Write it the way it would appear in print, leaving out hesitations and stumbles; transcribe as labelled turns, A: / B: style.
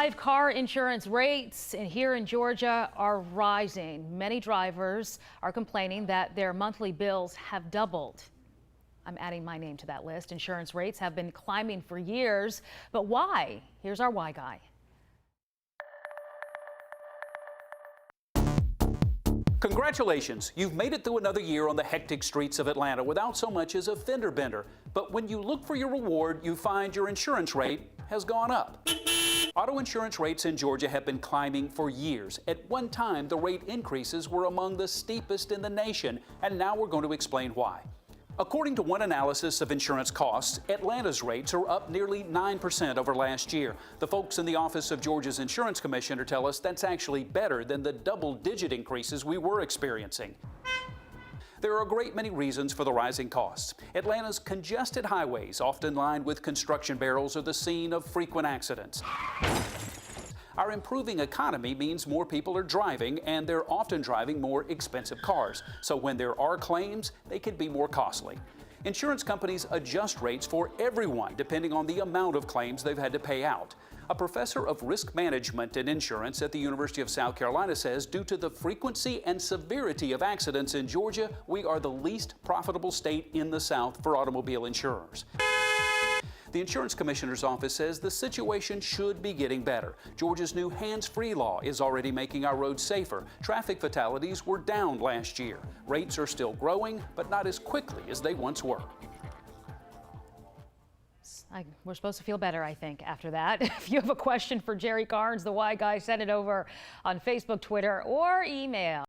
A: Live car insurance rates here in Georgia are rising. Many drivers are complaining that their monthly bills have doubled. I'm adding my name to that list. Insurance rates have been climbing for years, but why? Here's our why guy.
B: Congratulations, you've made it through another year on the hectic streets of Atlanta without so much as a fender bender. But when you look for your reward, you find your insurance rate has gone up. Auto insurance rates in Georgia have been climbing for years. At one time, the rate increases were among the steepest in the nation, and now we're going to explain why. According to one analysis of insurance costs, Atlanta's rates are up nearly 9% over last year. The folks in the Office of Georgia's Insurance Commissioner tell us that's actually better than the double-digit increases we were experiencing. There are a great many reasons for the rising costs. Atlanta's congested highways, often lined with construction barrels, are the scene of frequent accidents. Our improving economy means more people are driving, and they're often driving more expensive cars. So when there are claims, they can be more costly. Insurance companies adjust rates for everyone depending on the amount of claims they've had to pay out. A professor of risk management and insurance at the University of South Carolina says due to the frequency and severity of accidents in Georgia, we are the least profitable state in the South for automobile insurers. The Insurance Commissioner's office says the situation should be getting better. Georgia's new hands-free law is already making our roads safer. Traffic fatalities were down last year. Rates are still growing, but not as quickly as they once were.
A: We're supposed to feel better, I think, after that. If you have a question for Jerry Carnes, the Why Guy, send it over on Facebook, Twitter, or email.